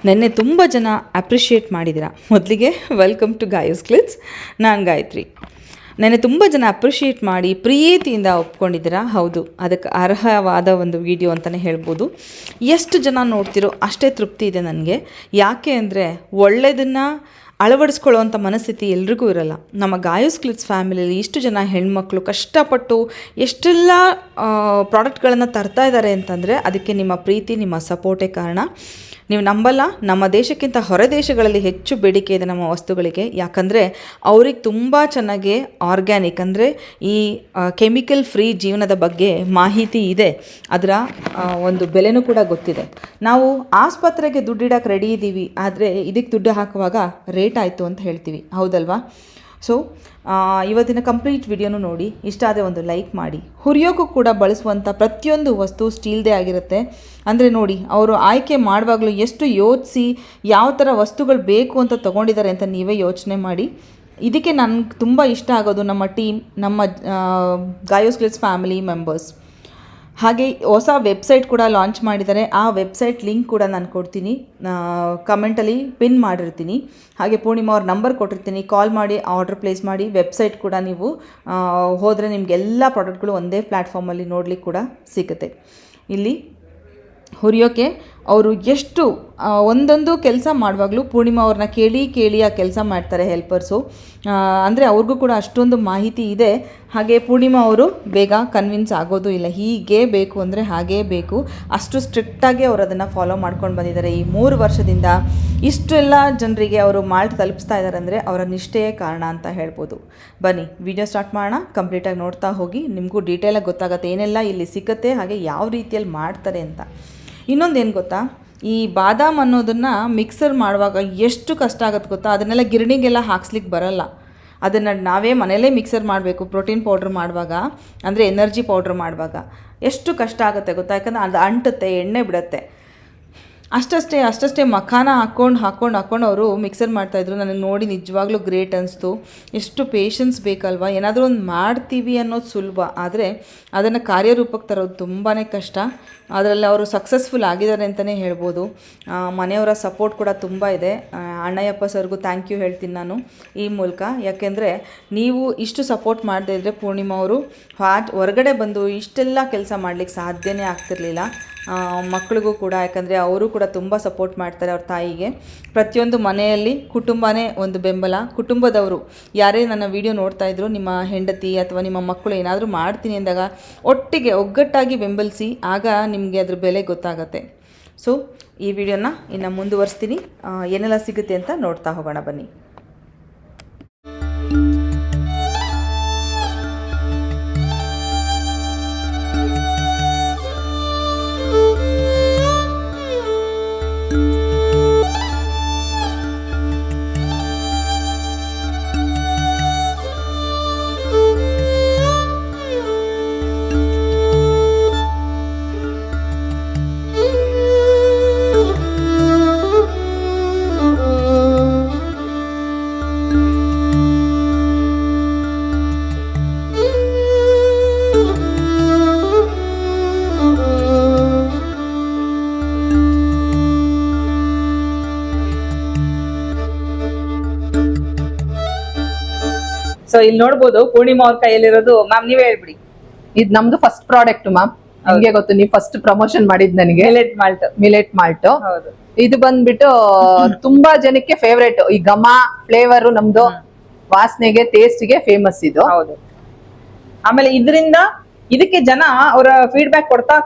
ನೆನ್ನೆ ತುಂಬ ಜನ ಅಪ್ರಿಷಿಯೇಟ್ ಮಾಡಿದ್ದೀರಾ. ಮೊದಲಿಗೆ ವೆಲ್ಕಮ್ ಟು ಗಾಯೂಸ್ ಕ್ಲಿಟ್ಸ್. ನಾನು ಗಾಯತ್ರಿ. ನೆನ್ನೆ ತುಂಬ ಜನ ಅಪ್ರಿಷಿಯೇಟ್ ಮಾಡಿ ಪ್ರೀತಿಯಿಂದ ಒಪ್ಕೊಂಡಿದ್ದೀರಾ. ಹೌದು, ಅದಕ್ಕೆ ಅರ್ಹವಾದ ಒಂದು ವಿಡಿಯೋ ಅಂತಲೇ ಹೇಳ್ಬೋದು. ಎಷ್ಟು ಜನ ನೋಡ್ತಿರೋ ಅಷ್ಟೇ ತೃಪ್ತಿ ಇದೆ ನನಗೆ. ಯಾಕೆ ಅಂದರೆ ಒಳ್ಳೆಯದನ್ನು ಅಳವಡಿಸ್ಕೊಳ್ಳುವಂಥ ಮನಸ್ಥಿತಿ ಎಲ್ರಿಗೂ ಇರಲ್ಲ. ನಮ್ಮ ಗಾಯೂಸ್ ಕ್ಲಿಟ್ಸ್ ಫ್ಯಾಮಿಲಿಯಲ್ಲಿ ಇಷ್ಟು ಜನ ಹೆಣ್ಮಕ್ಳು ಕಷ್ಟಪಟ್ಟು ಎಷ್ಟೆಲ್ಲ ಪ್ರಾಡಕ್ಟ್ಗಳನ್ನು ತರ್ತಾ ಇದ್ದಾರೆ ಅಂತಂದರೆ ಅದಕ್ಕೆ ನಿಮ್ಮ ಪ್ರೀತಿ, ನಿಮ್ಮ ಸಪೋರ್ಟೇ ಕಾರಣ. ನೀವು ನಂಬಲ್ಲ, ನಮ್ಮ ದೇಶಕ್ಕಿಂತ ಹೊರ ದೇಶಗಳಲ್ಲಿ ಹೆಚ್ಚು ಬೇಡಿಕೆ ಇದೆ ನಮ್ಮ ವಸ್ತುಗಳಿಗೆ. ಯಾಕಂದರೆ ಅವ್ರಿಗೆ ತುಂಬ ಚೆನ್ನಾಗಿ ಆರ್ಗ್ಯಾನಿಕ್ ಅಂದರೆ ಈ ಕೆಮಿಕಲ್ ಫ್ರೀ ಜೀವನದ ಬಗ್ಗೆ ಮಾಹಿತಿ ಇದೆ. ಅದರ ಒಂದು ಬೆಲೆನೂ ಕೂಡ ಗೊತ್ತಿದೆ. ನಾವು ಆಸ್ಪತ್ರೆಗೆ ದುಡ್ಡಿಡಕ್ಕೆ ರೆಡಿ ಇದ್ದೀವಿ, ಆದರೆ ಇದಕ್ಕೆ ದುಡ್ಡು ಹಾಕುವಾಗ ರೇಟ್ ಆಯಿತು ಅಂತ ಹೇಳ್ತೀವಿ, ಹೌದಲ್ವಾ? ಸೊ ಇವತ್ತಿನ ಕಂಪ್ಲೀಟ್ ವಿಡಿಯೋನು ನೋಡಿ, ಇಷ್ಟ ಆದರೆ ಒಂದು ಲೈಕ್ ಮಾಡಿ. ಹುರಿಯೋಕ್ಕೂ ಕೂಡ ಬಳಸುವಂಥ ಪ್ರತಿಯೊಂದು ವಸ್ತು ಸ್ಟೀಲ್ದೇ ಆಗಿರುತ್ತೆ. ಅಂದರೆ ನೋಡಿ, ಅವರು ಆಯ್ಕೆ ಮಾಡುವಾಗಲೂ ಎಷ್ಟು ಯೋಚಿಸಿ ಯಾವ ಥರ ವಸ್ತುಗಳು ಬೇಕು ಅಂತ ತೊಗೊಂಡಿದ್ದಾರೆ ಅಂತ ನೀವೇ ಯೋಚನೆ ಮಾಡಿ. ಇದಕ್ಕೆ ನನಗೆ ತುಂಬ ಇಷ್ಟ ಆಗೋದು ನಮ್ಮ ಟೀಮ್, ನಮ್ಮ ಗಾಯೂಸ್ ಕ್ಲಿಟ್ಸ್ ಫ್ಯಾಮಿಲಿ ಮೆಂಬರ್ಸ್. ಹಾಗೆ ಹೊಸ ವೆಬ್ಸೈಟ್ ಕೂಡ ಲಾಂಚ್ ಮಾಡಿದ್ದಾರೆ. ಆ ವೆಬ್ಸೈಟ್ ಲಿಂಕ್ ಕೂಡ ನಾನು ಕೊಡ್ತೀನಿ, ಕಮೆಂಟಲ್ಲಿ ಪಿನ್ ಮಾಡಿರ್ತೀನಿ. ಹಾಗೆ ಪೂರ್ಣಿಮಾ ಅವ್ರ ನಂಬರ್ ಕೊಟ್ಟಿರ್ತೀನಿ, ಕಾಲ್ ಮಾಡಿ ಆರ್ಡರ್ ಪ್ಲೇಸ್ ಮಾಡಿ. ವೆಬ್ಸೈಟ್ ಕೂಡ ನೀವು ಹೋದರೆ ನಿಮಗೆಲ್ಲ ಪ್ರಾಡಕ್ಟ್ಗಳು ಒಂದೇ ಪ್ಲ್ಯಾಟ್ಫಾರ್ಮಲ್ಲಿ ನೋಡಲಿಕ್ಕೆ ಕೂಡ ಸಿಗುತ್ತೆ. ಇಲ್ಲಿ ಹುರಿಯೋಕ್ಕೆ ಅವರು ಎಷ್ಟು ಒಂದೊಂದು ಕೆಲಸ ಮಾಡುವಾಗಲೂ ಪೂರ್ಣಿಮಾ ಅವ್ರನ್ನ ಕೇಳಿ ಆ ಕೆಲಸ ಮಾಡ್ತಾರೆ ಹೆಲ್ಪರ್ಸು. ಅಂದರೆ ಅವ್ರಿಗೂ ಕೂಡ ಅಷ್ಟೊಂದು ಮಾಹಿತಿ ಇದೆ. ಹಾಗೆ ಪೂರ್ಣಿಮಾ ಅವರು ಬೇಗ ಕನ್ವಿನ್ಸ್ ಆಗೋದು ಇಲ್ಲ, ಹೀಗೇ ಬೇಕು ಅಂದರೆ ಹಾಗೇ ಬೇಕು, ಅಷ್ಟು ಸ್ಟ್ರಿಕ್ಟಾಗಿ ಅವರು ಅದನ್ನು ಫಾಲೋ ಮಾಡ್ಕೊಂಡು ಬಂದಿದ್ದಾರೆ. ಈ 3 ವರ್ಷದಿಂದ ಇಷ್ಟೆಲ್ಲ ಜನರಿಗೆ ಅವರು ಮಾಲ್ಟ್ ತಲುಪಿಸ್ತಾ ಇದ್ದಾರೆ ಅಂದರೆ ಅವರ ನಿಷ್ಠೆಯೇ ಕಾರಣ ಅಂತ ಹೇಳ್ಬೋದು. ಬನ್ನಿ ವಿಡಿಯೋ ಸ್ಟಾರ್ಟ್ ಮಾಡೋಣ. ಕಂಪ್ಲೀಟಾಗಿ ನೋಡ್ತಾ ಹೋಗಿ, ನಿಮಗೂ ಡೀಟೇಲಾಗಿ ಗೊತ್ತಾಗುತ್ತೆ ಏನೆಲ್ಲ ಇಲ್ಲಿ ಸಿಗುತ್ತೆ, ಹಾಗೆ ಯಾವ ರೀತಿಯಲ್ಲಿ ಮಾಡ್ತಾರೆ ಅಂತ. ಇನ್ನೊಂದು ಏನು ಗೊತ್ತಾ, ಈ ಬಾದಾಮ್ ಅನ್ನೋದನ್ನು ಮಿಕ್ಸರ್ ಮಾಡುವಾಗ ಎಷ್ಟು ಕಷ್ಟ ಆಗುತ್ತೆ ಗೊತ್ತಾ. ಅದನ್ನೆಲ್ಲ ಗಿರಣಿಗೆಲ್ಲ ಹಾಕ್ಸ್ಲಿಕ್ಕೆ ಬರಲ್ಲ. ಅದನ್ನು ನಾವೇ ಮನೆಯಲ್ಲೇ ಮಿಕ್ಸರ್ ಮಾಡಬೇಕು. ಪ್ರೋಟೀನ್ ಪೌಡ್ರ್ ಮಾಡುವಾಗ, ಅಂದರೆ ಎನರ್ಜಿ ಪೌಡ್ರ್ ಮಾಡುವಾಗ ಎಷ್ಟು ಕಷ್ಟ ಆಗುತ್ತೆ ಗೊತ್ತಾ. ಯಾಕಂದರೆ ಅದು ಅಂಟುತ್ತೆ, ಎಣ್ಣೆ ಬಿಡುತ್ತೆ. ಅಷ್ಟೇ ಮಖಾನ ಹಾಕ್ಕೊಂಡು ಅವರು ಮಿಕ್ಸರ್ ಮಾಡ್ತಾಯಿದ್ರು. ನನಗೆ ನೋಡಿ ನಿಜವಾಗ್ಲೂ ಗ್ರೇಟ್ ಅನಿಸ್ತು. ಎಷ್ಟು ಪೇಷನ್ಸ್ ಬೇಕಲ್ವ. ಏನಾದರೂ ಒಂದು ಮಾಡ್ತೀವಿ ಅನ್ನೋದು ಸುಲಭ, ಆದರೆ ಅದನ್ನು ಕಾರ್ಯರೂಪಕ್ಕೆ ತರೋದು ತುಂಬಾ ಕಷ್ಟ. ಅದರಲ್ಲಿ ಅವರು ಸಕ್ಸಸ್ಫುಲ್ ಆಗಿದ್ದಾರೆ ಅಂತಲೇ ಹೇಳ್ಬೋದು. ಮನೆಯವರ ಸಪೋರ್ಟ್ ಕೂಡ ತುಂಬ ಇದೆ. ಅಣ್ಣಯ್ಯಪ್ಪ ಸರ್ಗೂ ಥ್ಯಾಂಕ್ ಯು ಹೇಳ್ತೀನಿ ನಾನು ಈ ಮೂಲಕ. ಯಾಕೆಂದರೆ ನೀವು ಇಷ್ಟು ಸಪೋರ್ಟ್ ಮಾಡದೇ ಇದ್ದರೆ ಪೂರ್ಣಿಮಾ ಅವರು ಹೊರಗಡೆ ಬಂದು ಇಷ್ಟೆಲ್ಲ ಕೆಲಸ ಮಾಡಲಿಕ್ಕೆ ಸಾಧ್ಯನೇ ಆಗ್ತಿರ್ಲಿಲ್ಲ. ಮಕ್ಕಳಿಗೂ ಕೂಡ, ಯಾಕಂದರೆ ಅವರು ಕೂಡ ತುಂಬ ಸಪೋರ್ಟ್ ಮಾಡ್ತಾರೆ ಅವ್ರ ತಾಯಿಗೆ. ಪ್ರತಿಯೊಂದು ಮನೆಯಲ್ಲಿ ಕುಟುಂಬನೇ ಒಂದು ಬೆಂಬಲ. ಕುಟುಂಬದವರು ಯಾರೇ ನನ್ನ ವಿಡಿಯೋ ನೋಡ್ತಾ ಇದ್ರು, ನಿಮ್ಮ ಹೆಂಡತಿ ಅಥವಾ ನಿಮ್ಮ ಮಕ್ಕಳು ಏನಾದರೂ ಮಾಡ್ತೀನಿ ಅಂದಾಗ ಒಗ್ಗಟ್ಟಾಗಿ ಬೆಂಬಲಿಸಿ, ಆಗ ನಿಮಗೆ ಅದ್ರ ಬೆಲೆ ಗೊತ್ತಾಗತ್ತೆ. ಸೊ ಈ ವಿಡಿಯೋನ ಇನ್ನು ಮುಂದುವರಿಸ್ತೀನಿ. ಏನೆಲ್ಲ ಸಿಗುತ್ತೆ ಅಂತ ನೋಡ್ತಾ ಹೋಗೋಣ ಬನ್ನಿ. ಸೊ ಇಲ್ಲಿ ನೋಡ್ಬೋದು ಪೂರ್ಣಿಮಾ ಅವ್ರ ಕೈಯಲ್ಲಿರೋದು. ಮ್ಯಾಮ್ ನೀವೇ ಹೇಳ್ಬಿಡಿ. ಇದು ನಮ್ದು ಫಸ್ಟ್ ಪ್ರಾಡಕ್ಟ್ ಮ್ಯಾಮ್. ನಿಮ್ಗೆ ಗೊತ್ತು, ನೀವು ಫಸ್ಟ್ ಪ್ರಮೋಷನ್ ಮಾಡಿದ್ ನನಗೆ ಮಿಲೆಟ್ ಮಾಲ್ಟ್. ಇದು ಬಂದ್ಬಿಟ್ಟು ತುಂಬಾ ಜನಕ್ಕೆ ಫೇವ್ರೇಟ್. ಈ ಘಮ ಫ್ಲೇವರ್ ನಮ್ದು ವಾಸನೆಗೆ ಟೇಸ್ಟ್ಗೆ ಫೇಮಸ್ ಇದು. ಹೌದು. ಆಮೇಲೆ ಇದಕ್ಕೆ ಜನ ಅವರ ಫೀಡ್ಬ್ಯಾಕ್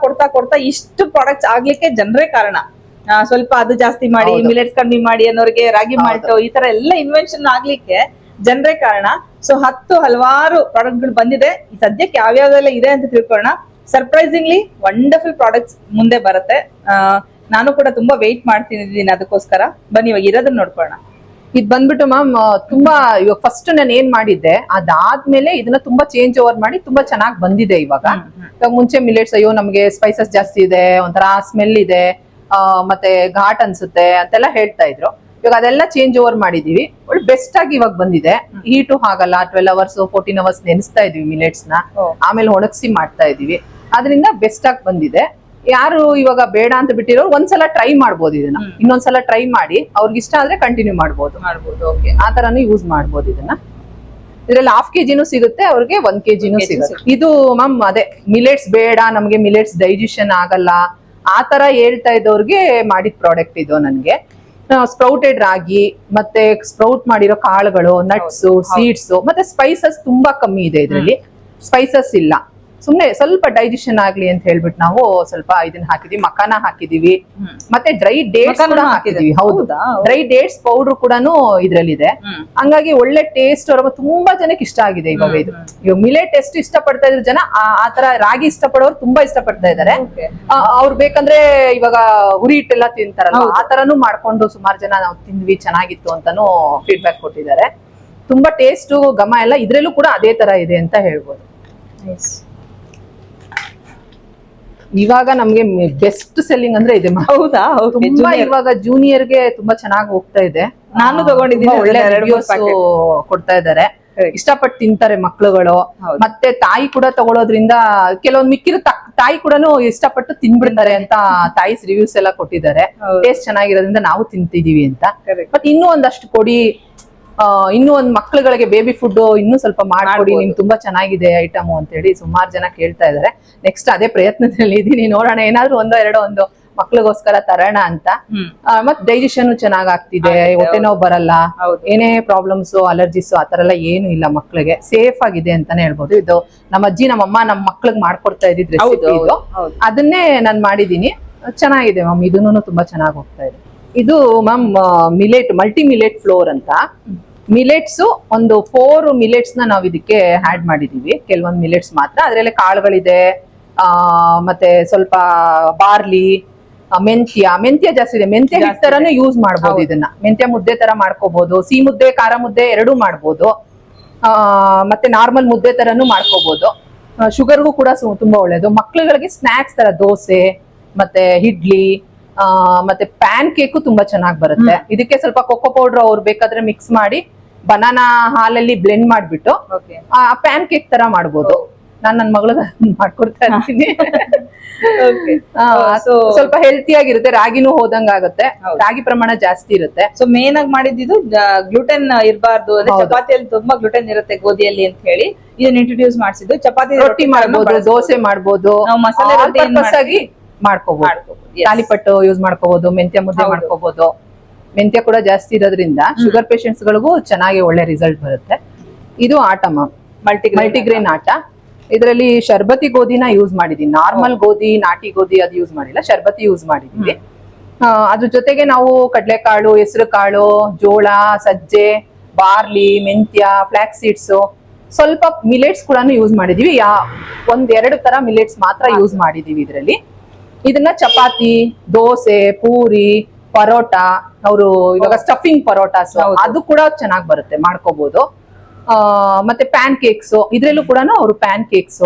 ಕೊಡ್ತಾ ಇಷ್ಟು ಪ್ರಾಡಕ್ಟ್ಸ್ ಆಗ್ಲಿಕ್ಕೆ ಜನರೇ ಕಾರಣ. ಸ್ವಲ್ಪ ಅದು ಜಾಸ್ತಿ ಮಾಡಿ, ಮಿಲೆಟ್ಸ್ ಕಮ್ಮಿ ಮಾಡಿ ಅನ್ನೋರಿಗೆ, ರಾಗಿ ಮಾಲ್ಟ್ ಈ ತರ ಎಲ್ಲ ಇನ್ವೆನ್ಷನ್ ಆಗ್ಲಿಕ್ಕೆ ಜನರೇ ಕಾರಣ. ಸೊ ಹಲವಾರು ಪ್ರಾಡಕ್ಟ್ಗಳು ಬಂದಿದೆ. ಸದ್ಯಕ್ಕೆ ಯಾವ್ಯಾವೆಲ್ಲ ಇದೆ ಅಂತ ತಿಳ್ಕೊಳ್ಳೋಣ. ಸರ್ಪ್ರೈಸಿಂಗ್ಲಿ ವಂಡರ್ಫುಲ್ ಪ್ರಾಡಕ್ಟ್ಸ್ ಮುಂದೆ ಬರುತ್ತೆ. ನಾನು ಕೂಡ ತುಂಬಾ ವೆಯ್ಟ್ ಮಾಡ್ತಿದ್ದೀನಿ ಅದಕ್ಕೋಸ್ಕರ. ಬನ್ನಿ ಇವಾಗ ಇರೋದನ್ನ ನೋಡ್ಕೊಳ್ಳೋಣ. ಇದು ಬಂದ್ಬಿಟ್ಟು ಮ್ಯಾಮ್ ತುಂಬಾ, ಇವಾಗ ಫಸ್ಟ್ ನಾನು ಏನ್ ಮಾಡಿದ್ದೆ, ಅದಾದ್ಮೇಲೆ ಇದನ್ನ ತುಂಬಾ ಚೇಂಜ್ ಓವರ್ ಮಾಡಿ ತುಂಬಾ ಚೆನ್ನಾಗಿ ಬಂದಿದೆ ಇವಾಗ. ಮುಂಚೆ ಮಿಲೆಟ್ಸ್ ಅಯ್ಯೋ ನಮ್ಗೆ ಸ್ಪೈಸಸ್ ಜಾಸ್ತಿ ಇದೆ, ಒಂಥರ ಸ್ಮೆಲ್ ಇದೆ, ಮತ್ತೆ ಘಾಟ್ ಅನ್ಸುತ್ತೆ ಅಂತೆಲ್ಲ ಹೇಳ್ತಾ ಇದ್ರು. ಇವಾಗ ಅದೆಲ್ಲ ಚೇಂಜ್ ಓವರ್ ಮಾಡಿದೀವಿ. ಒಳ್ಳೆ ಬೆಸ್ಟ್ ಆಗಿ ಇವಾಗ ಬಂದಿದೆ. ಹೀಟು ಆಗಲ್ಲ. 12 hours 14 hours ನೆನೆಸ್ತಾ ಇದೀವಿ ಮಿಲೆಟ್ಸ್ ನ, ಆಮೇಲೆ ಒಣಗಿಸಿ ಮಾಡ್ತಾ ಇದೀವಿ. ಅದರಿಂದ ಬೆಸ್ಟ್ ಆಗಿ ಬಂದಿದೆ. ಯಾರು ಇವಾಗ ಬೇಡ ಅಂತ ಬಿಟ್ಟಿರೋರು ಒಂದ್ಸಲ ಟ್ರೈ ಮಾಡ್ಬೋದು ಇದನ್ನ, ಇನ್ನೊಂದ್ಸಲ ಟ್ರೈ ಮಾಡಿ ಅವ್ರಿಗೆ ಇಷ್ಟ ಆದ್ರೆ ಕಂಟಿನ್ಯೂ ಮಾಡ್ಬೋದು. ಓಕೆ. ಆ ತರಾನು ಯೂಸ್ ಮಾಡ್ಬೋದು ಇದನ್ನ. ಇದ್ರಲ್ಲಿ 1/2 kg ಸಿಗುತ್ತೆ, ಅವ್ರಿಗೆ 1 kg ಸಿಗುತ್ತೆ. ಇದು ಮ್ಯಾಮ್ ಅದೇ ಮಿಲೆಟ್ಸ್ ಬೇಡ ನಮ್ಗೆ, ಮಿಲೆಟ್ಸ್ ಡೈಜೆಷನ್ ಆಗಲ್ಲ ಆ ತರ ಹೇಳ್ತಾ ಇದ್ದವ್ರಿಗೆ ಮಾಡಿದ ಪ್ರಾಡಕ್ಟ್ ಇದು. ನನ್ಗೆ ಸ್ಪ್ರೌಟೆಡ್ ರಾಗಿ ಮತ್ತೆ ಸ್ಪ್ರೌಟ್ ಮಾಡಿರೋ ಕಾಳುಗಳು, ನಟ್ಸ್, ಸೀಡ್ಸ್ ಮತ್ತೆ ಸ್ಪೈಸಸ್ ತುಂಬಾ ಕಮ್ಮಿ ಇದೆ ಇದರಲ್ಲಿ. ಸ್ಪೈಸಸ್ ಇಲ್ಲ, ಸುಮ್ನೆ ಸ್ವಲ್ಪ ಡೈಜೆಷನ್ ಆಗ್ಲಿ ಅಂತ ಹೇಳ್ಬಿಟ್ಟು ನಾವು ಸ್ವಲ್ಪ ಇದನ್ನ ಹಾಕಿದೀವಿ, ಮಕಾನ ಹಾಕಿದೀವಿ, ಮತ್ತೆ ಡ್ರೈ ಡೇಟ್ಸ್ ಕೂಡ ಹಾಕಿದೀವಿ. ಹೌದು, ಡ್ರೈ ಡೇಟ್ಸ್ ಪೌಡರ್ ಕೂಡ ಇದ್ರಲ್ಲಿ ಇದೆ. ಹಂಗಾಗಿ ಒಳ್ಳೆ ಟೇಸ್ಟ್, ತುಂಬಾ ಜನಕ್ಕೆ ಇಷ್ಟ ಆಗಿದೆ ಇವಾಗ ಇದು. ಇವಾಗ ಮಿಲೆಟ್ ಎಷ್ಟು ಇಷ್ಟ ಪಡ್ತಾ ಇದ್ರು ಜನ, ಆತರ ರಾಗಿ ಇಷ್ಟಪಡೋರು ತುಂಬಾ ಇಷ್ಟ ಪಡ್ತಾ ಇದಾರೆ. ಅವ್ರು ಬೇಕಂದ್ರೆ ಇವಾಗ ಹುರಿ ಹಿಟ್ಟೆಲ್ಲ ತಿಂತಾರಲ್ಲ, ಆ ತರನು ಮಾಡ್ಕೊಂಡು ಸುಮಾರು ಜನ ನಾವು ತಿಂದ್ವಿ, ಚೆನ್ನಾಗಿತ್ತು ಅಂತಾನು ಫೀಡ್ಬ್ಯಾಕ್ ಕೊಟ್ಟಿದ್ದಾರೆ. ತುಂಬಾ ಟೇಸ್ಟ್ ಘಮ ಎಲ್ಲ ಇದ್ರಲ್ಲೂ ಕೂಡ ಅದೇ ತರ ಇದೆ ಅಂತ ಹೇಳ್ಬೋದು. ಇವಾಗ ನಮ್ಗೆ ಬೆಸ್ಟ್ ಸೆಲ್ಲಿಂಗ್ ಅಂದ್ರೆ ಇದೆ. ಹೌದಾ? ತುಂಬಾ ಇವಾಗ ಜೂನಿಯರ್ಗೆ ತುಂಬಾ ಚೆನ್ನಾಗಿ ಹೋಗ್ತಾ ಇದೆ. ನಾನು ತಗೊಂಡಿದ್ದೀನಿ, ಒಳ್ಳೆ ರಿವ್ಯೂಸ್ ಕೊಡ್ತಾ ಇದ್ದಾರೆ, ಇಷ್ಟಪಟ್ಟು ತಿಂತಾರೆ ಮಕ್ಳುಗಳು. ಮತ್ತೆ ತಾಯಿ ಕೂಡ ತಗೊಳೋದ್ರಿಂದ ಕೆಲವೊಂದು ಮಿಕ್ಕಿರೋ ತಾಯಿ ಕೂಡ ಇಷ್ಟಪಟ್ಟು ತಿನ್ಬಿಡ್ತಾರೆ ಅಂತ ತಾಯಿಸ್ ರಿವ್ಯೂಸ್ ಎಲ್ಲ ಕೊಟ್ಟಿದ್ದಾರೆ. ಟೇಸ್ಟ್ ಚೆನ್ನಾಗಿರೋದ್ರಿಂದ ನಾವು ತಿಂತಿದೀವಿ ಅಂತ. ಮತ್ತೆ ಇನ್ನೂ ಒಂದಷ್ಟು ಕೊಡಿ, ಇನ್ನೂ ಒಂದ್ ಮಕ್ಳುಗಳಿಗೆ ಬೇಬಿ ಫುಡ್ ಇನ್ನೂ ಸ್ವಲ್ಪ ಮಾಡ್ಕೊಡಿ, ನಿಮ್ಗೆ ತುಂಬಾ ಚೆನ್ನಾಗಿದೆ ಐಟಮ್ ಅಂತ ಹೇಳಿ ಸುಮಾರು ಜನ ಕೇಳ್ತಾ ಇದಾರೆ. ನೆಕ್ಸ್ಟ್ ಅದೇ ಪ್ರಯತ್ನದಲ್ಲಿ ಇದೀನಿ, ನೋಡೋಣ ಏನಾದ್ರು ಒಂದು ಮಕ್ಳಿಗೋಸ್ಕರ ತರೋಣ ಅಂತ. ಮತ್ ಡೈಜೆಷನ್ ಚೆನ್ನಾಗ್ ಆಗ್ತಿದೆ, ಹೊಟ್ಟೆ ನೋವು ಬರಲ್ಲ, ಏನೇ ಪ್ರಾಬ್ಲಮ್ಸ್ ಅಲರ್ಜಿಸ್ ಆತರ ಎಲ್ಲ ಏನು ಇಲ್ಲ, ಮಕ್ಳಿಗೆ ಸೇಫ್ ಆಗಿದೆ ಅಂತಾನೆ ಹೇಳ್ಬೋದು. ಇದು ನಮ್ಮ ಅಜ್ಜಿ ನಮ್ಮಮ್ಮ ನಮ್ಮ ಮಕ್ಳಿಗೆ ಮಾಡ್ಕೊಡ್ತಾ ಇದ್ದಿದ್ ರೆಸಿಪಿ ಇದು, ಅದನ್ನೇ ನಾನ್ ಮಾಡಿದೀನಿ. ಚೆನ್ನಾಗಿದೆ ಮ್ಯಾಮ್, ಇದನ್ನು ತುಂಬಾ ಚೆನ್ನಾಗಿ ಹೋಗ್ತಾ ಇದೆ. ಇದು ma'am millet, multi millet flour ಅಂತ. ಮಿಲೆಟ್ಸ್ ಒಂದು 4 ಮಿಲೆಟ್ಸ್ ನಾವು ಇದಕ್ಕೆ ಆಡ್ ಮಾಡಿದೀವಿ. ಕೆಲವೊಂದು ಮಿಲೆಟ್ಸ್ ಮಾತ್ರ, ಅದ್ರಲ್ಲಿ ಕಾಳುಗಳಿದೆ, ಮತ್ತೆ ಸ್ವಲ್ಪ ಬಾರ್ಲಿ, ಮೆಂತ್ಯ ಜಾಸ್ತಿ ಇದೆ. ಮೆಂತ್ಯ ಹಿಟ್ ತರಾನು ಯೂಸ್ ಮಾಡ್ಬೋದು ಇದನ್ನ. ಮೆಂತ್ಯ ಮುದ್ದೆ ತರ ಮಾಡ್ಕೋಬಹುದು, ಸಿಹಿ ಮುದ್ದೆ ಖಾರ ಮುದ್ದೆ ಎರಡೂ ಮಾಡ್ಬೋದು. ಮತ್ತೆ ನಾರ್ಮಲ್ ಮುದ್ದೆ ತರಾನು ಮಾಡ್ಕೋಬಹುದು. ಶುಗರ್ಗೂ ಕೂಡ ತುಂಬಾ ಒಳ್ಳೇದು. ಮಕ್ಳುಗಳಿಗೆ ಸ್ನಾಕ್ಸ್ ತರ ದೋಸೆ ಮತ್ತೆ ಇಡ್ಲಿ, ಮತ್ತೆ ಪ್ಯಾನ್ ಕೇಕು ತುಂಬಾ ಚೆನ್ನಾಗಿ ಬರುತ್ತೆ. ಇದಕ್ಕೆ ಸ್ವಲ್ಪ ಕೊಕೋ ಪೌಡರ್ ಅವ್ರು ಬೇಕಾದ್ರೆ ಮಿಕ್ಸ್ ಮಾಡಿ ಬನಾನಾ ಹಾಲಲ್ಲಿ ಬ್ಲೆಂಡ್ ಮಾಡ್ಬಿಟ್ಟು ಪ್ಯಾನ್ ಕೇಕ್ ತರ ಮಾಡ್ಬೋದು. ನಾನ್ ನನ್ ಮಗಳಿಗೆ ಮಾಡ್ಕೊಡ್ತಾ ಇರ್ತೀನಿ. ಸ್ವಲ್ಪ ಹೆಲ್ತಿ ಆಗಿರುತ್ತೆ, ರಾಗಿನೂ ಹೋದಂಗ ಆಗುತ್ತೆ, ರಾಗಿ ಪ್ರಮಾಣ ಜಾಸ್ತಿ ಇರುತ್ತೆ. ಸೊ ಮೇನ್ ಆಗಿ ಮಾಡಿದ್ದು ಗ್ಲೂಟೆನ್ ಇರಬಾರ್ದು, ಚಪಾತಿಯಲ್ಲಿ ತುಂಬಾ ಗ್ಲೂಟೆನ್ ಇರುತ್ತೆ ಗೋಧಿಯಲ್ಲಿ ಅಂತ ಹೇಳಿ ಇದನ್ನ ಇಂಟ್ರೊಡ್ಯೂಸ್ ಮಾಡಿಸಿದ್ದು. ಚಪಾತಿ ರೊಟ್ಟಿ ಮಾಡ್ಬೋದು, ದೋಸೆ ಮಾಡ್ಬೋದು, ಮಸಾಲೆ ಆಗಿ ಮಾಡ್ಕೋಬಹುದು. ತಾಲಿಪಟ್ಟು ಯೂಸ್ ಮಾಡ್ಕೋಬಹುದು, ಮೆಂತ್ಯ ಮುದ್ದೆ ಮಾಡ್ಕೋಬಹುದು. ಮೆಂತ್ಯ ಕೂಡ ಜಾಸ್ತಿ ಇರೋದ್ರಿಂದ ಶುಗರ್ ಪೇಷಂಟ್ಸ್ ಗಳಿಗೂ ಚೆನ್ನಾಗಿ ಒಳ್ಳೆ ರಿಸಲ್ಟ್ ಬರುತ್ತೆ. ಇದು ಆಟ ಮ್ಯಾಮ್, ಮಲ್ಟಿಗ್ರೇನ್ ಆಟ. ಇದರಲ್ಲಿ ಶರ್ಬತಿ ಗೋಧಿನ ಯೂಸ್ ಮಾಡಿದೀನಿ. ನಾರ್ಮಲ್ ಗೋಧಿ, ನಾಟಿ ಗೋಧಿ ಅದು ಯೂಸ್ ಮಾಡಿಲ್ಲ, ಶರ್ಬತಿ ಯೂಸ್ ಮಾಡಿದೀವಿ. ಅದ್ರ ಜೊತೆಗೆ ನಾವು ಕಡಲೆಕಾಳು, ಹೆಸರು ಕಾಳು, ಜೋಳ, ಸಜ್ಜೆ, ಬಾರ್ಲಿ, ಮೆಂತ್ಯ, ಫ್ಲಾಕ್ಸ್ ಸೀಡ್ಸ್, ಸ್ವಲ್ಪ ಮಿಲೆಟ್ಸ್ ಕೂಡ ಯೂಸ್ ಮಾಡಿದೀವಿ. 1-2 ತರ ಮಿಲೆಟ್ಸ್ ಮಾತ್ರ ಯೂಸ್ ಮಾಡಿದೀವಿ ಇದರಲ್ಲಿ. ಇದನ್ನ ಚಪಾತಿ, ದೋಸೆ, ಪೂರಿ, ಪರೋಟ, ಅವರು ಇವಾಗ ಸ್ಟಫಿಂಗ್ ಪರೋಟಾಸ್ ಅದು ಕೂಡ ಚೆನ್ನಾಗಿ ಬರುತ್ತೆ, ಮಾಡ್ಕೋಬಹುದು. ಮತ್ತೆ ಪ್ಯಾನ್ ಕೇಕ್ಸ್, ಇದ್ರಲ್ಲೂ ಕೂಡ ಅವರು ಪ್ಯಾನ್ ಕೇಕ್ಸ್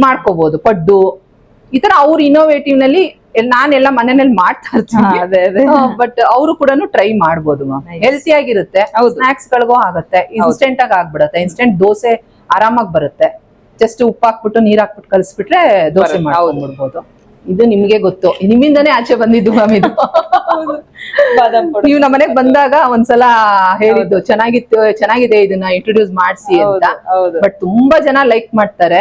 ಮಾಡ್ಕೋಬಹುದು, ಪಡ್ಡು, ಈ ತರ ಅವ್ರು ಇನ್ನೋವೇಟಿವ್ ನಲ್ಲಿ ನಾನೆಲ್ಲ ಮನೆಯಲ್ಲಿ ಮಾಡ್ತಾ ಇರ್ತೀನಿ. ಬಟ್ ಅವರು ಕೂಡ ಟ್ರೈ ಮಾಡ್ಬೋದು. ಹೆಲ್ತಿ ಆಗಿರುತ್ತೆ, ಸ್ನಾಕ್ಸ್ ಗಳಿಗೂ ಆಗುತ್ತೆ, ಇನ್ಸ್ಟೆಂಟ್ ಆಗಿ ಆಗ್ಬಿಡುತ್ತೆ. ಇನ್ಸ್ಟೆಂಟ್ ದೋಸೆ ಆರಾಮಾಗಿ ಬರುತ್ತೆ. ಜಸ್ಟ್ ಉಪ್ಪು ಹಾಕ್ಬಿಟ್ಟು ನೀರ್ ಹಾಕ್ಬಿಟ್ಟು ಕಲ್ಸ್ಬಿಟ್ರೆ ದೋಸೆ ಮಾಡ್ಕೊಂಡ್ಬಿಡ್ಬೋದು. ಇದು ನಿಮ್ಗೆ ಗೊತ್ತು, ನಿಮ್ಮಿಂದಾನೇ ಆಚೆ ಬಂದಿದ್ದು ಮ್ಯಾಮ್ ಇದು. ನೀವು ನಮ್ಮ ಮನೆಗ್ ಬಂದಾಗ ಒಂದ್ಸಲ ಹೇಳಿದ್ದು ಚೆನ್ನಾಗಿದೆ ಇದನ್ನ ಇಂಟ್ರೊಡ್ಯೂಸ್ ಮಾಡಿಸಿ ಅಂತ. ಬಟ್ ತುಂಬಾ ಜನ ಲೈಕ್ ಮಾಡ್ತಾರೆ,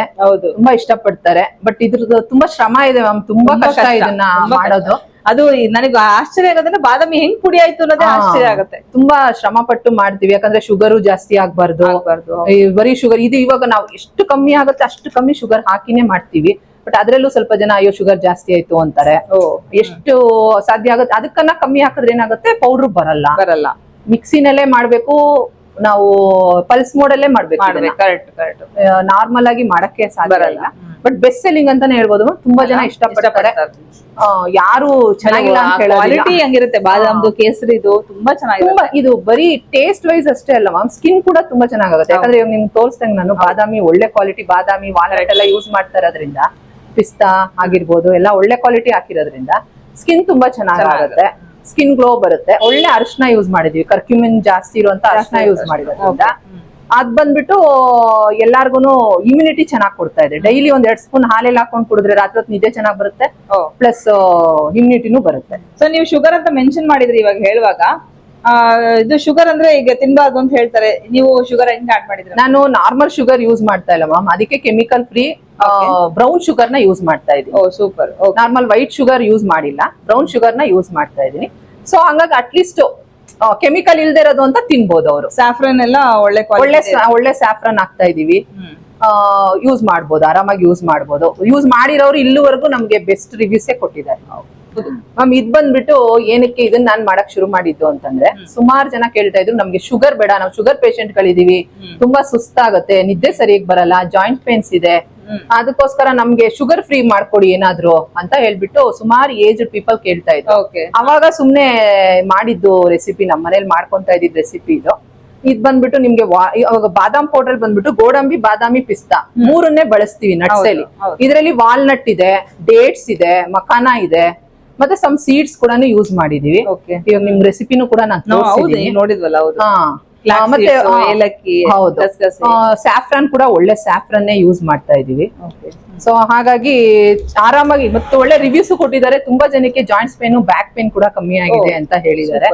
ತುಂಬಾ ಇಷ್ಟಪಡ್ತಾರೆ. ಬಟ್ ಇದ್ರದ್ದು ತುಂಬಾ ಶ್ರಮ ಇದೆ ಮ್ಯಾಮ್, ತುಂಬಾ ಕಷ್ಟ ಇದನ್ನ ಮಾಡೋದು. ಅದು ನನಗೆ ಆಶ್ಚರ್ಯ ಆಗೋದ್ರೆ ಬಾದಾಮಿ ಹೆಂಗ್ ಪುಡಿ ಆಯ್ತು ಅನ್ನೋದೇ ಆಶ್ಚರ್ಯ ಆಗುತ್ತೆ. ತುಂಬಾ ಶ್ರಮ ಪಟ್ಟು ಮಾಡ್ತೀವಿ, ಯಾಕಂದ್ರೆ ಶುಗರು ಜಾಸ್ತಿ ಆಗ್ಬಾರ್ದು. ಬರೀ ಶುಗರ್ ಇದು ಇವಾಗ ನಾವು ಎಷ್ಟು ಕಮ್ಮಿ ಆಗುತ್ತೆ ಅಷ್ಟು ಕಮ್ಮಿ ಶುಗರ್ ಹಾಕಿನೇ ಮಾಡ್ತೀವಿ. ಬಟ್ ಅದ್ರಲ್ಲೂ ಸ್ವಲ್ಪ ಜನ ಅಯ್ಯೋ ಶುಗರ್ ಜಾಸ್ತಿ ಆಯ್ತು ಅಂತಾರೆ. ಎಷ್ಟು ಸಾಧ್ಯ ಆಗುತ್ತೆ ಅದಕ್ಕನ್ನ ಕಮ್ಮಿ ಹಾಕಿದ್ರೆ ಏನಾಗುತ್ತೆ, ಪೌಡರ್ ಬರಲ್ಲ. ಮಿಕ್ಸಿನಲ್ಲೇ ಮಾಡ್ಬೇಕು ನಾವು, ಪಲ್ಸ್ ಮೋಡಲ್ಲೇ ಮಾಡ್ಬೇಕು. ನಾರ್ಮಲ್ ಆಗಿ ಮಾಡಕ್ಕೆ ಸಾಧ್ಯ ಇಲ್ಲ. ಬಟ್ ಬೆಸ್ಟ್ ಸೆಲ್ಲಿಂಗ್ ಅಂತಾನೆ ಹೇಳ್ಬೋದು. ತುಂಬಾ ಜನ ಇಷ್ಟಪಡ್ತಾರೆ, ಯಾರು ಚೆನ್ನಾಗಿಲ್ಲ ಅಂತ ಕ್ವಾಲಿಟಿ ಹಂಗಿರುತ್ತೆ. ಬಾದಾಮ್ದು, ಕೇಸರಿದು ತುಂಬಾ ಚೆನ್ನಾಗಿದೆ. ಇದು ಬರೀ ಟೇಸ್ಟ್ ವೈಸ್ ಅಷ್ಟೇ ಅಲ್ಲ ಮ್ಯಾಮ್, ಸ್ಕಿನ್ ಕೂಡ ತುಂಬಾ ಚೆನ್ನಾಗುತ್ತೆ. ಯಾಕಂದ್ರೆ ಇವಾಗ ನಿಮ್ಗೆ ತೋರಿಸ್ದಂಗೆ ನಾನು ಬಾದಾಮಿ, ಒಳ್ಳೆ ಕ್ವಾಲಿಟಿ ಬಾದಾಮಿ, ವಾಲ್ನಟ್ ಎಲ್ಲ ಯೂಸ್ ಮಾಡ್ತಾ ಇರೋದ್ರಿಂದ, ಪಿಸ್ತಾ ಆಗಿರ್ಬೋದು ಎಲ್ಲ ಒಳ್ಳೆ ಕ್ವಾಲಿಟಿ ಹಾಕಿರೋದ್ರಿಂದ ಸ್ಕಿನ್ ತುಂಬಾ ಚೆನ್ನಾಗುತ್ತೆ, ಸ್ಕಿನ್ ಗ್ಲೋ ಬರುತ್ತೆ. ಒಳ್ಳೆ ಅರಿಶಿನ ಯೂಸ್ ಮಾಡಿದೀವಿ, ಕರ್ಕ್ಯೂಮಿನ್ ಜಾಸ್ತಿ ಇರುವಂತ ಅರಿಶಿನ ಯೂಸ್ ಮಾಡಿರೋದ್ರಿಂದ ಅದ್ ಬಂದ್ಬಿಟ್ಟು ಎಲ್ಲಾರ್ಗುನು ಇಮ್ಯುನಿಟಿ ಚೆನ್ನಾಗಿ ಕೊಡ್ತಾ ಇದೆ. ಡೈಲಿ 1-2 ಸ್ಪೂನ್ ಹಾಲೆಲ್ಲ ಹಾಕೊಂಡ್ ಕುಡಿದ್ರೆ ರಾತ್ರಿ ಹೊತ್ತು ನಿದ್ದೆ ಚೆನ್ನಾಗಿ ಬರುತ್ತೆ, ಪ್ಲಸ್ ಇಮ್ಯುನಿಟಿನೂ ಬರುತ್ತೆ. ಸೊ ನೀವು ಶುಗರ್ ಅಂತ ಮೆನ್ಷನ್ ಮಾಡಿದ್ರಿ ಇವಾಗ ಹೇಳುವಾಗ. ಇದು ಶುಗರ್ ಅಂದ್ರೆ ಈಗ ತಿನ್ಬಾರ್ದು ಅಂತ ಹೇಳ್ತಾರೆ, ನೀವು ಶುಗರ್ ಹೆಂಗ್ ಆಡ್ ಮಾಡಿದ್ರಿ? ನಾನು ನಾರ್ಮಲ್ ಶುಗರ್ ಯೂಸ್ ಮಾಡ್ತಾ ಇಲ್ಲ ಮ್ಯಾಮ್, ಅದಕ್ಕೆ ಕೆಮಿಕಲ್ ಫ್ರೀ ಬ್ರೌನ್ ಶುಗರ್ ನ ಯೂಸ್ ಮಾಡ್ತಾ ಇದ್ದೀನಿ. Super. Normal white sugar use ಮಾಡಿಲ್ಲ, ಬ್ರೌನ್ ಶುಗರ್ ನ ಯೂಸ್ ಮಾಡ್ತಾ ಇದ್ದೀನಿ. ಸೊ ಹಂಗಾಗಿ ಅಟ್ಲೀಸ್ಟ್ ಕೆಮಿಕಲ್ ಇಲ್ದೇ ಇರೋದು ಅಂತ ತಿನ್ಬೋದು ಅವರು. ಸ್ಯಾಫ್ರನ್ ಎಲ್ಲ ಒಳ್ಳೆ ಸ್ಯಾಫ್ರನ್ ಹಾಕ್ತಾ ಇದೀವಿ, ಯೂಸ್ ಮಾಡ್ಬೋದು, ಆರಾಮಾಗಿ ಯೂಸ್ ಮಾಡ್ಬೋದು. ಯೂಸ್ ಮಾಡಿರೋರು ಇಲ್ಲಿವರೆಗೂ ನಮ್ಗೆ ಬೆಸ್ಟ್ ರಿವ್ಯೂಸ್ ಕೊಟ್ಟಿದ್ದಾರೆ. ಮ್ಯಾಮ್ ಇದ್ ಬಂದ್ಬಿಟ್ಟು ಏನಕ್ಕೆ ಇದನ್ನ ನಾನ್ ಮಾಡಕ್ ಶುರು ಮಾಡಿದ್ದು ಅಂತಂದ್ರೆ, ಸುಮಾರು ಜನ ಕೇಳ್ತಾ ಇದ್ರು ನಮ್ಗೆ ಶುಗರ್ ಬೇಡ, ನಾವು ಶುಗರ್ ಪೇಷಂಟ್ ಗಳಿದೀವಿ, ತುಂಬಾ ಸುಸ್ತಾಗತ್ತೆ, ನಿದ್ದೆ ಸರಿಯಾಗಿ ಬರಲ್ಲ, ಜಾಯಿಂಟ್ ಪೇನ್ಸ್ ಇದೆ, ಅದಕ್ಕೋಸ್ಕರ ನಮ್ಗೆ ಶುಗರ್ ಫ್ರೀ ಮಾಡ್ಕೊಡಿ ಏನಾದ್ರು ಅಂತ ಹೇಳ್ಬಿಟ್ಟು ಸುಮಾರು ಏಜ್ಡ್ ಪೀಪಲ್ ಕೇಳ್ತಾ ಇದ್ರು. ಅವಾಗ ಸುಮ್ನೆ ಮಾಡಿದ್ದು ರೆಸಿಪಿ, ನಮ್ಮ ಮನೇಲಿ ಮಾಡ್ಕೊಂತ ಇದ್ದಿದ್ ರೆಸಿಪಿ ಇದು. ಇದ್ ಬಂದ್ಬಿಟ್ಟು ನಿಮ್ಗೆ ಇವಾಗ ಬಾದಾಮ್ ಪೌಡರ್ ಬಂದ್ಬಿಟ್ಟು ಗೋಡಂಬಿ, ಬಾದಾಮಿ, ಪಿಸ್ತಾ ಮೂರನ್ನೇ ಬಳಸ್ತೀವಿ ನಟ್ಸ್ ಅಲ್ಲಿ. ಇದರಲ್ಲಿ ವಾಲ್ನಟ್ ಇದೆ, ಡೇಟ್ಸ್ ಇದೆ, ಮಖಾನ ಇದೆ, ಮತ್ತೆ ಸಮ್ ಸೀಡ್ಸ್ ಕೂಡ ಯೂಸ್ ಮಾಡಿದೀವಿ. ಇವಾಗ ನಿಮ್ ರೆಸಿಪಿನೂ ಕೂಡ ನಾನು ನೋಡಿದ್ವಲ್ಲ. ಮತ್ತೆ ಹೌದು, ಸ್ಯಾಫ್ರಾನ್ ಕೂಡ ಒಳ್ಳೆ ಸ್ಯಾಫ್ರನ್ ಯೂಸ್ ಮಾಡ್ತಾ ಇದೀವಿ. ಸೊ ಹಾಗಾಗಿ ಆರಾಮಾಗಿ, ಮತ್ತೆ ಒಳ್ಳೆ ರಿವ್ಯೂಸ್ ಕೊಟ್ಟಿದ್ದಾರೆ. ತುಂಬಾ ಜನಕ್ಕೆ ಜಾಯಿಂಟ್ಸ್ ಪೇನ್, ಬ್ಯಾಕ್ ಪೇನ್ ಕೂಡ ಕಮ್ಮಿ ಆಗಿದೆ ಅಂತ ಹೇಳಿದ್ದಾರೆ.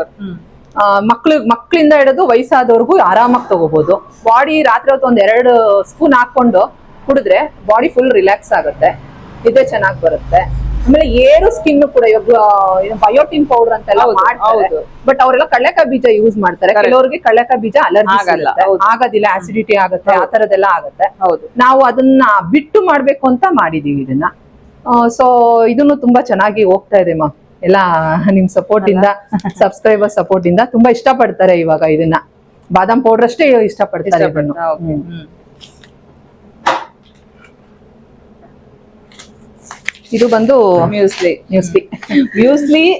ಮಕ್ಳಿಂದ ಹಿಡಿದು ವಯಸ್ಸಾದವ್ರಿಗೂ ಆರಾಮಾಗಿ ತಗೋಬಹುದು. ಬಾಡಿ ರಾತ್ರಿ ಹೊತ್ತು 1-2 ಸ್ಪೂನ್ ಹಾಕೊಂಡು ಕುಡಿದ್ರೆ ಬಾಡಿ ಫುಲ್ ರಿಲ್ಯಾಕ್ಸ್ ಆಗುತ್ತೆ, ನಿದ್ದೆ ಚೆನ್ನಾಗಿ ಬರುತ್ತೆ. ಆಮೇಲೆ ಏರು ಸ್ಕಿನ್ ಕೂಡ ಇವಾಗ ಬಯೋಟಿನ್ ಪೌಡರ್ ಅಂತೆಲ್ಲ ಮಾಡ್ತಾರೆ, ಬಟ್ ಅವರೆಲ್ಲ ಕಡಲೆಕಾಯಿ ಬೀಜ ಯೂಸ್ ಮಾಡ್ತಾರೆ. ಕೆಲವರಿಗೆ ಕಡಲೆಕಾಯಿ ಬೀಜ ಅಲರ್ಜಿ ಆಗೋದಿಲ್ಲ, ಆಸಿಡಿಟಿ ಆಗುತ್ತೆ, ಆ ತರದೆಲ್ಲ ಆಗುತ್ತೆ. ನಾವು ಅದನ್ನ ಬಿಟ್ಟು ಮಾಡ್ಬೇಕು ಅಂತ ಮಾಡಿದೀವಿ ಇದನ್ನ. ಸೊ ಇದನ್ನು ತುಂಬಾ ಚೆನ್ನಾಗಿ ಹೋಗ್ತಾ ಇದೆ ಮಾ, ಎಲ್ಲ ನಿಮ್ ಸಪೋರ್ಟ್ ಇಂದ, ಸಬ್ಸ್ಕ್ರೈಬರ್ ಸಪೋರ್ಟ್ ಇಂದ ತುಂಬಾ ಇಷ್ಟ ಪಡ್ತಾರೆ ಇವಾಗ ಇದನ್ನ. ಬಾದಾಮ್ ಪೌಡರ್ ಅಷ್ಟೇ ಇಷ್ಟ ಪಡ್ತಾರೆ ಇದನ್ನು. ಇದು ಬಂದು ಮ್ಯೂಸ್ಲಿ.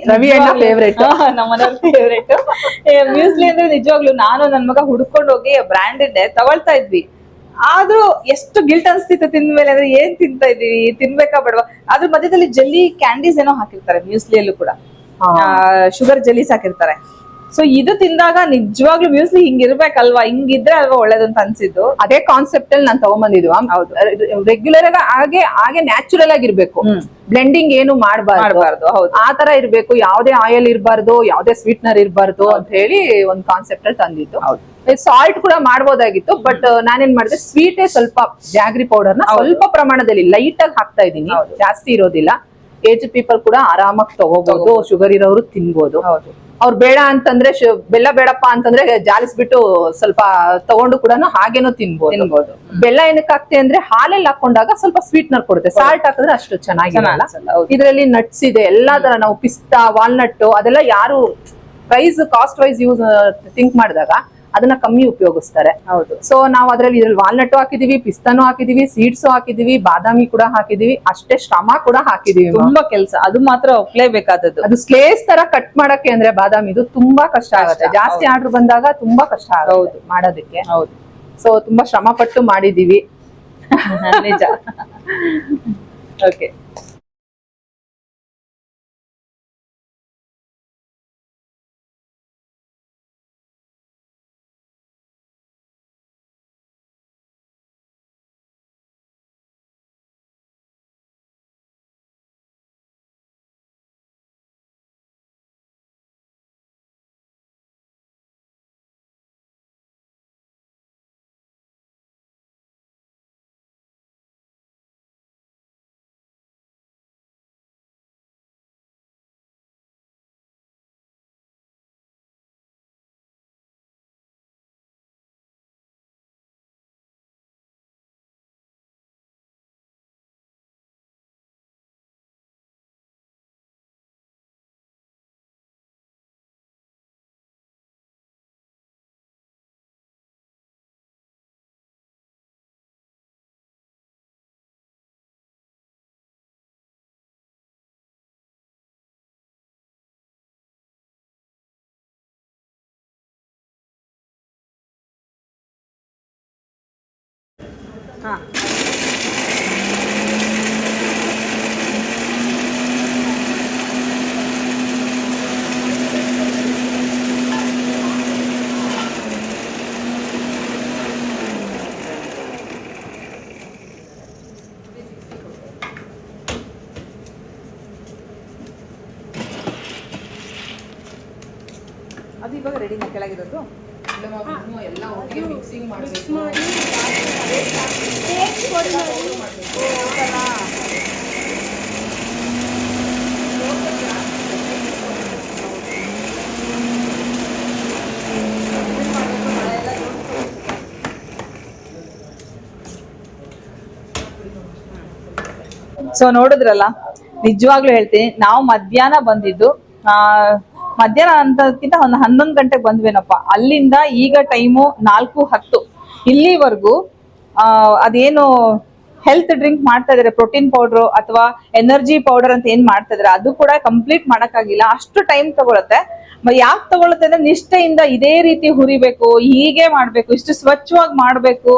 ರವಿ ಅಣ್ಣ ಫೇವ್ರೇಟ್, ನಮ್ಮನೆಯವ್ರ ಫೇವ್ರೇಟ್ ಮ್ಯೂಸ್ಲಿ. ಅಂದ್ರೆ ನಿಜವಾಗ್ಲು ನಾನು ನನ್ ಮಗ ಹುಡ್ಕೊಂಡು ಹೋಗಿ ಬ್ರಾಂಡೆಡ್ ತಗೊಳ್ತಾ ಇದ್ವಿ. ಆದ್ರೂ ಎಷ್ಟು ಗಿಲ್ಟ್ ಅನ್ಸ್ತಿತ್ತು ತಿಂದ್ಮೇಲೆ, ಅಂದ್ರೆ ಏನ್ ತಿಂತಾ ಇದೀವಿ, ತಿನ್ಬೇಕಾ ಬೇಡವಾ. ಅದ್ರ ಮಧ್ಯದಲ್ಲಿ ಜೆಲ್ಲಿ ಕ್ಯಾಂಡೀಸ್ ಏನೋ ಹಾಕಿರ್ತಾರೆ ಮ್ಯೂಸ್ಲಿಯಲ್ಲೂ ಕೂಡ, ಶುಗರ್ ಜೆಲ್ಲೀಸ್ ಹಾಕಿರ್ತಾರೆ. ಸೊ ಇದು ತಿಂದಾಗ ನಿಜವಾಗ್ಲೂ ಮ್ಯೂಸ್ಲಿ ಹಿಂಗಿರ್ಬೇಕಲ್ವಾ, ಹಿಂಗಿದ್ರೆ ಅಲ್ವಾ ಒಳ್ಳೇದಂತ ಅನ್ಸಿದ್ದು. ಅದೇ ಕಾನ್ಸೆಪ್ಟ್ ಅಲ್ಲಿ ನಾನು ತಗೊಂಬಂದಿದ್ವಿ. ರೆಗ್ಯುಲರ್ ಹಾಗೆ ನ್ಯಾಚುರಲ್ ಆಗಿರ್ಬೇಕು, ಬ್ಲೆಂಡಿಂಗ್ ಏನು ಮಾಡಬಾರ್ದು, ಆ ತರ ಇರ್ಬೇಕು. ಯಾವ್ದೇ ಆಯಿಲ್ ಇರಬಾರ್ದು, ಯಾವ್ದೇ ಸ್ವೀಟ್ನರ್ ಇರಬಾರ್ದು ಅಂತ ಹೇಳಿ ಒಂದು ಕಾನ್ಸೆಪ್ಟ್ ಅಲ್ಲಿ ತಂದಿದ್ದು. ಸಾಲ್ಟ್ ಕೂಡ ಮಾಡ್ಬೋದಾಗಿತ್ತು, ಬಟ್ ನಾನೇನ್ ಮಾಡಿದೆ, ಸ್ವೀಟೇ ಸ್ವಲ್ಪ ಜಾಗ್ರಿ ಪೌಡರ್ ನ ಸ್ವಲ್ಪ ಪ್ರಮಾಣದಲ್ಲಿ ಲೈಟ್ ಆಗಿ ಹಾಕ್ತಾ ಇದ್ದೀನಿ, ಜಾಸ್ತಿ ಇರೋದಿಲ್ಲ. ಏಜ್ ಪೀಪಲ್ ಕೂಡ ಆರಾಮಾಗಿ ತಗೋಬಹುದು, ಶುಗರ್ ಇರೋರು ತಿನ್ಬೋದು. ಅವ್ರು ಬೇಡ ಅಂತಂದ್ರೆ, ಬೆಲ್ಲ ಬೇಡಪ್ಪ ಅಂತಂದ್ರೆ ಜಾಲಿಸ್ಬಿಟ್ಟು ಸ್ವಲ್ಪ ತಗೊಂಡು ಕೂಡ ಹಾಗೇನೋ ತಿನ್ಬೋದು. ಬೆಲ್ಲ ಏನಕ್ಕೆ ಹಾಕ್ತೆ ಅಂದ್ರೆ ಹಾಲಲ್ಲಿ ಹಾಕೊಂಡಾಗ ಸ್ವಲ್ಪ ಸ್ವೀಟ್ನರ್ ಕೊಡುತ್ತೆ, ಸಾಲ್ಟ್ ಹಾಕಿದ್ರೆ ಅಷ್ಟು ಚೆನ್ನಾಗಿರಲ್ಲ. ಇದರಲ್ಲಿ ನಟ್ಸ್ ಇದೆ, ಎಲ್ಲಾ ತರ, ನಾವು ಪಿಸ್ತಾ, ವಾಲ್ನಟ್ ಅದೆಲ್ಲ ಯಾರು price cost wise use think ಮಾಡಿದಾಗ ಅದನ್ನ ಕಮ್ಮಿ ಉಪಯೋಗಿಸ್ತಾರೆ. ಸೊ ನಾವು ಇದ್ರಲ್ಲಿ ವಾಲ್ನಟ್ ಹಾಕಿದೀವಿ, ಪಿಸ್ತಾನು ಹಾಕಿದೀವಿ, ಸೀಡ್ಸ್ ಹಾಕಿದೀವಿ, ಬಾದಾಮಿ ಕೂಡ ಹಾಕಿದೀವಿ, ಅಷ್ಟೇ ಶ್ರಮ ಕೂಡ ಹಾಕಿದೀವಿ. ತುಂಬಾ ಕೆಲಸ, ಅದು ಮಾತ್ರ ಒಪ್ಲೇಬೇಕಾದದ್ದು. ಅದು ಸ್ಲೇಸ್ ತರ ಕಟ್ ಮಾಡಕ್ಕೆ ಅಂದ್ರೆ ಬಾದಾಮಿದು ತುಂಬಾ ಕಷ್ಟ ಆಗುತ್ತೆ. ಜಾಸ್ತಿ ಆರ್ಡರ್ ಬಂದಾಗ ತುಂಬಾ ಕಷ್ಟ ಆಗುತ್ತೆ ಮಾಡೋದಕ್ಕೆ. ಸೊ ತುಂಬಾ ಶ್ರಮ ಪಟ್ಟು ಮಾಡಿದೀವಿ. ನಿಜ. ಓಕೆ. ಅದು ಇವಾಗ ರೆಡಿನ ಕೆಳಗಿರೋದು? ಎಲ್ಲ ಒಟ್ಟಿಗೆ ಮಿಕ್ಸಿಂಗ್ ಮಿಕ್ಸ್ ಮಾಡಿ ಟೇಸ್ಟ್ ಕೊಡಿ ಮಾಡಿ. ಸೊ ನೋಡಿದ್ರಲ್ಲ, ನಿಜವಾಗ್ಲೂ ಹೇಳ್ತೀನಿ, ನಾವು ಮಧ್ಯಾಹ್ನ ಬಂದಿದ್ದು, ಮಧ್ಯಾಹ್ನ ಅಂತಕ್ಕಿಂತ ಒಂದು 11 ಗಂಟೆಗೆ ಬಂದ್ವೇನಪ್ಪ. ಅಲ್ಲಿಂದ ಈಗ ಟೈಮು 4:10 ಇಲ್ಲಿವರೆಗೂ ಅದೇನು ಹೆಲ್ತ್ ಡ್ರಿಂಕ್ ಮಾಡ್ತಾ ಇದಾರೆ, ಪ್ರೋಟೀನ್ ಪೌಡರ್ ಅಥವಾ ಎನರ್ಜಿ ಪೌಡರ್ ಅಂತ ಏನ್ ಮಾಡ್ತಾ ಇದಾರೆ, ಅದು ಕೂಡ ಕಂಪ್ಲೀಟ್ ಮಾಡಕ್ಕಾಗಿಲ್ಲ. ಅಷ್ಟು ಟೈಮ್ ತಗೊಳುತ್ತೆ. ಯಾಕೆ ತಗೊಳುತ್ತೆ ಅಂದ್ರೆ ನಿಷ್ಠೆಯಿಂದ ಇದೇ ರೀತಿ ಹುರಿಬೇಕು, ಹೀಗೆ ಮಾಡ್ಬೇಕು, ಇಷ್ಟು ಸ್ವಚ್ಛವಾಗಿ ಮಾಡ್ಬೇಕು,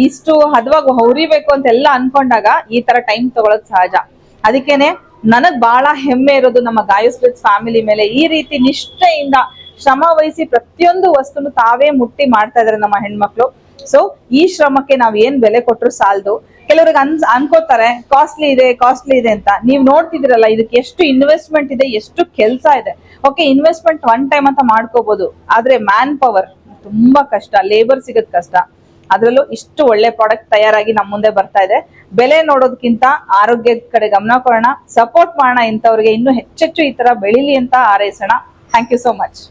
ಇಷ್ಟು ಹದವಾಗಿ ಹುರಿಬೇಕು ಅಂತೆಲ್ಲ ಅನ್ಕೊಂಡಾಗ ಈ ತರ ಟೈಮ್ ತಗೊಳೋದು ಸಹಜ. ಅದಕ್ಕೇನೆ ನನಗ್ ಬಹಳ ಹೆಮ್ಮೆ ಇರೋದು ನಮ್ಮ ಗಾಯಸ್ ಗ್ಲಿಟ್ಸ್ ಫ್ಯಾಮಿಲಿ ಮೇಲೆ. ಈ ರೀತಿ ನಿಷ್ಠೆಯಿಂದ ಶ್ರಮ ವಹಿಸಿ ಪ್ರತಿಯೊಂದು ವಸ್ತುನು ತಾವೇ ಮುಟ್ಟಿ ಮಾಡ್ತಾ ಇದಾರೆ ನಮ್ಮ ಹೆಣ್ಮಕ್ಳು. ಸೊ ಈ ಶ್ರಮಕ್ಕೆ ನಾವ್ ಏನ್ ಬೆಲೆ ಕೊಟ್ರು ಸಾಲದು. ಕೆಲವ್ರಿಗೆ ಅನ್ಕೋತಾರೆ ಕಾಸ್ಟ್ಲಿ ಇದೆ ಅಂತ. ನೀವ್ ನೋಡ್ತಿದಿರಲ್ಲ ಇದಕ್ಕೆ ಎಷ್ಟು ಇನ್ವೆಸ್ಟ್ಮೆಂಟ್ ಇದೆ, ಎಷ್ಟು ಕೆಲಸ ಇದೆ. ಓಕೆ, ಇನ್ವೆಸ್ಟ್ಮೆಂಟ್ ಒನ್ ಟೈಮ್ ಅಂತ ಮಾಡ್ಕೋಬಹುದು, ಆದ್ರೆ ಮ್ಯಾನ್ ಪವರ್ ತುಂಬಾ ಕಷ್ಟ, ಲೇಬರ್ ಸಿಗೋದ್ ಕಷ್ಟ. ಅದ್ರಲ್ಲೂ ಇಷ್ಟು ಒಳ್ಳೆ ಪ್ರಾಡಕ್ಟ್ ತಯಾರಾಗಿ ನಮ್ಮ ಮುಂದೆ ಬರ್ತಾ ಇದೆ. ಬೆಲೆ ನೋಡೋದಕ್ಕಿಂತ ಆರೋಗ್ಯದ ಕಡೆ ಗಮನ ಕೊಡೋಣ, ಸಪೋರ್ಟ್ ಮಾಡೋಣ. ಇಂಥವ್ರಿಗೆ ಇನ್ನೂ ಹೆಚ್ಚೆಚ್ಚು ಈ ತರ ಬೆಳಿಲಿ ಅಂತ ಹಾರೈಸೋಣ. Thank you so much.